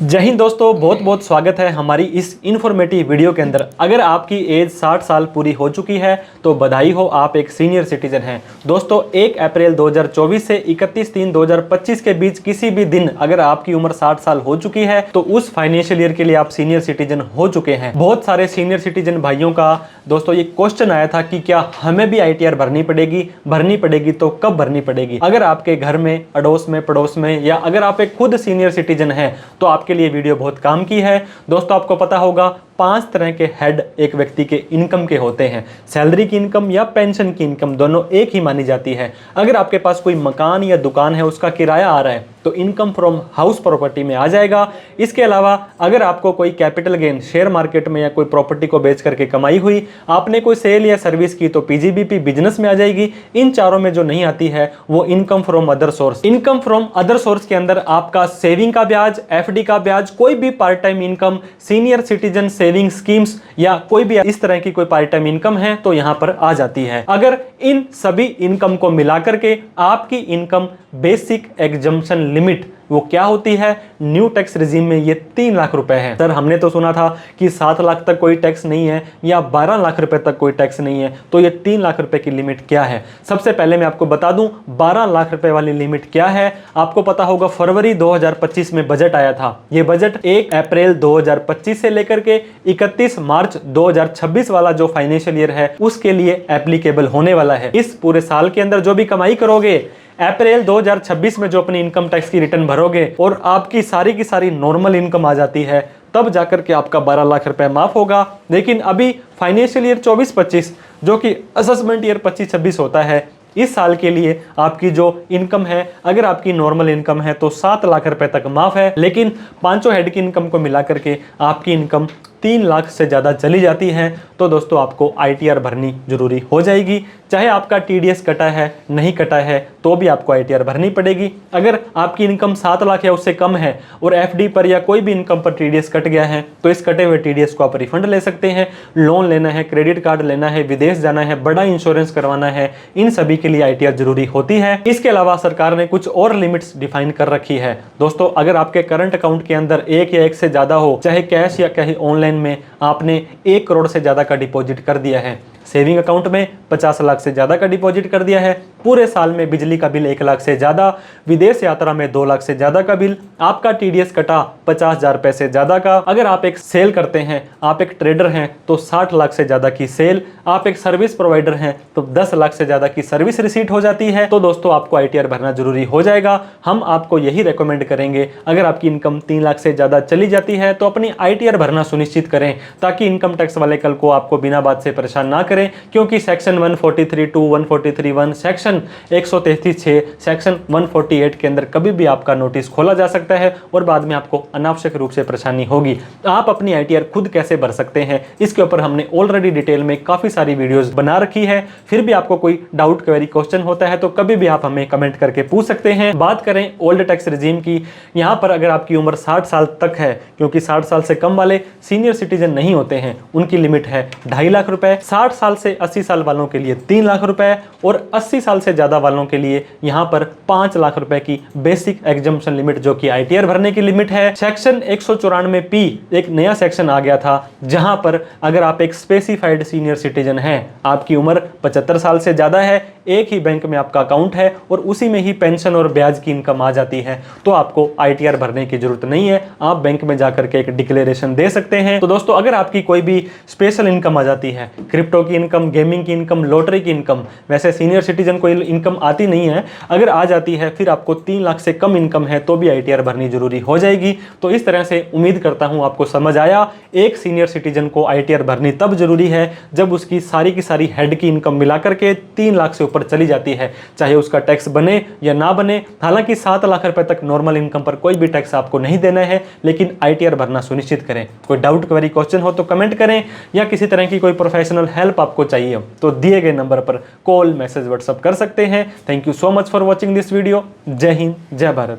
जय हिंद दोस्तों, बहुत बहुत स्वागत है हमारी इस इन्फॉर्मेटिव वीडियो के अंदर। अगर आपकी एज 60 साल पूरी हो चुकी है तो बधाई हो, आप एक सीनियर सिटीजन हैं। दोस्तों 1 अप्रैल 2024 से 31/3/2025 के बीच किसी भी दिन अगर आपकी उम्र 60 साल हो चुकी है तो उस फाइनेंशियल ईयर के लिए आप सीनियर सिटीजन हो चुके हैं। बहुत सारे सीनियर सिटीजन भाइयों का दोस्तों ये क्वेश्चन आया था कि क्या हमें भी ITR भरनी पड़ेगी तो कब भरनी पड़ेगी। अगर आपके घर में, अड़ोस में, पड़ोस में, या अगर आप एक खुद सीनियर सिटीजन हैं तो आपके लिए वीडियो बहुत काम की है। दोस्तों आपको पता होगा 5 तरह के हेड एक व्यक्ति के इनकम के होते हैं। सैलरी की इनकम या पेंशन की इनकम दोनों एक ही मानी जाती है। अगर आपके पास कोई मकान या दुकान है, उसका किराया आ रहा है तो इनकम फ्रॉम हाउस प्रॉपर्टी में आ जाएगा। इसके अलावा अगर आपको कोई कैपिटल गेन शेयर मार्केट में या कोई प्रॉपर्टी को बेच करके कमाई हुई, आपने कोई सेल या सर्विस की तो PGBP बिजनेस में आ जाएगी। इन चारों में जो नहीं आती है वो income from other source. Income from other source के अंदर आपका सेविंग का ब्याज, FD का ब्याज, कोई भी part time income, senior citizen saving schemes या कोई भी इस तरह की कोई पार्ट टाइम इनकम है तो यहां पर आ जाती है। अगर इन सभी इनकम को मिला करके आपकी इनकम बेसिक एग्जम्पशन लिमिट वो क्या होती है, न्यू टैक्स रिजीम में ये 3 लाख रुपए है। सर हमने तो सुना था कि 7 लाख तक कोई टैक्स नहीं है या 12 लाख रुपए तक कोई टैक्स नहीं है, तो ये 3 लाख रुपए की लिमिट क्या है। सबसे पहले मैं आपको बता दूं 12 लाख रुपए वाली लिमिट क्या है। आपको पता होगा फरवरी 2025 में बजट आया था। ये बजट 1 अप्रैल 2025 से लेकर के 31 मार्च 2026 वाला जो फाइनेंशियल ईयर है उसके लिए एप्लीकेबल होने वाला है। इस पूरे साल के अंदर जो भी कमाई करोगे, अप्रैल 2026 में जो अपनी इनकम टैक्स की रिटर्न भरोगे और आपकी सारी की सारी नॉर्मल इनकम आ जाती है, तब जाकर के आपका 12 लाख रुपए माफ होगा। लेकिन अभी फाइनेंशियल ईयर 24-25 जो कि असेसमेंट ईयर 25-26 होता है, इस साल के लिए आपकी जो इनकम है, अगर आपकी नॉर्मल इनकम है तो 7 लाख रुपए तक माफ है। लेकिन पांचों हेड की इनकम को मिला करके आपकी इनकम 3 लाख से ज़्यादा चली जाती है तो दोस्तों आपको ITR भरनी जरूरी हो जाएगी। चाहे आपका TDS कटा है, नहीं कटा है, तो भी आपको ITR भरनी पड़ेगी। अगर आपकी इनकम 7 लाख या उससे कम है और FD पर या कोई भी इनकम पर TDS कट गया है तो इस कटे हुए TDS को आप रिफंड ले सकते हैं। लोन लेना है, क्रेडिट कार्ड लेना है, विदेश जाना है, बड़ा इंश्योरेंस करवाना है, इन सभी के लिए ITR जरूरी होती है। इसके अलावा सरकार ने कुछ और लिमिट्स डिफाइन कर रखी है। दोस्तों अगर आपके करंट अकाउंट के अंदर 1 या 1 से ज़्यादा हो, चाहे कैश या कहीं ऑनलाइन में आपने 1 करोड़ से ज्यादा का डिपॉजिट कर दिया है, सेविंग अकाउंट में 50 लाख से ज्यादा का डिपॉजिट कर दिया है, पूरे साल में बिजली का बिल 1 लाख से ज्यादा, विदेश यात्रा में 2 लाख से ज्यादा का बिल, आपका TDS कटा 50,000 रुपए से ज्यादा का, अगर आप एक सेल करते हैं, आप एक ट्रेडर हैं तो 60 लाख से ज्यादा की सेल, आप एक सर्विस प्रोवाइडर हैं तो 10 लाख से ज्यादा की सर्विस रिसीट हो जाती है, तो दोस्तों आपको ITR भरना जरूरी हो जाएगा। हम आपको यही रेकमेंड करेंगे, अगर आपकी इनकम 3 लाख से ज्यादा चली जाती है तो अपनी ITR भरना सुनिश्चित करें, ताकि इनकम टैक्स वाले कल को आपको बिना बात से परेशान ना करें। क्योंकि सेक्शन 143(2), 143(1), सेक्शन 133(6), सेक्शन 148 के अंदर कभी भी आपका नोटिस खोला जा सकता है और बाद में आपको अनावश्यक रूप से परेशानी होगी। आप अपनी ITR खुद कैसे भर सकते हैं इसके ऊपर हमने ऑलरेडी डिटेल में काफी सारी वीडियोस बना रखी है। फिर भी आपको कोई डाउट, क्वेरी, क्वेश्चन होता है तो कभी भी आप हमें कमेंट करके पूछ सकते हैं। बात करें ओल्ड टैक्स रिजीम की, यहाँ पर अगर आपकी उम्र 60 साल तक है, क्योंकि 60 साल से कम वाले सीनियर सिटीजन नहीं होते हैं, उनकी लिमिट है 2.5 लाख रुपए। 60 साल से 80 साल वालों के लिए 3 लाख रुपए और 80 साल से ज्यादा वालों के लिए यहां पर 5 लाख रुपए की बेसिक एग्जम्पशन लिमिट जो कि ITR भरने की लिमिट है। सेक्शन 194P एक नया सेक्शन आ गया था, जहां पर अगर आप एक स्पेसिफाइड सीनियर सिटीजन हैं, आपकी उम्र 75 साल से ज्यादा है, एक ही बैंक में आपका अकाउंट है और उसी में ही पेंशन और ब्याज की इनकम आ जाती है, तो आपको ITR भरने की जरूरत नहीं है। आप बैंक में जाकर के एक डिक्लेरेशन दे सकते हैं। तो दोस्तों अगर आपकी कोई भी स्पेशल इनकम आ जाती है, क्रिप्टो की इनकम, गेमिंग की इनकम, लॉटरी की इनकम, वैसे सीनियर सिटीजन को इनकम आती नहीं है, अगर आ जाती है फिर आपको 3 लाख से कम इनकम है तो भी ITR भरनी जरूरी हो जाएगी। तो इस तरह से उम्मीद करता हूं आपको समझ आया। एक सीनियर सिटीजन को ITR भरनी तब जरूरी है जब उसकी सारी की सारी हेड की इनकम मिला करके 3 लाख से ऊपर चली जाती है, चाहे उसका टैक्स बने या ना बने। हालांकि 7 लाख रुपए तक नॉर्मल इनकम पर कोई भी टैक्स आपको नहीं देना है, लेकिन ITR भरना सुनिश्चित करें। कोई डाउट, क्वेरी, क्वेश्चन हो तो कमेंट करें, या किसी तरह की कोई प्रोफेशनल हेल्प आपको चाहिए तो दिए गए नंबर पर कॉल, मैसेज, व्हाट्सएप कर सकते हैं। Thank you so much for watching this video. जय हिंद, जय भारत।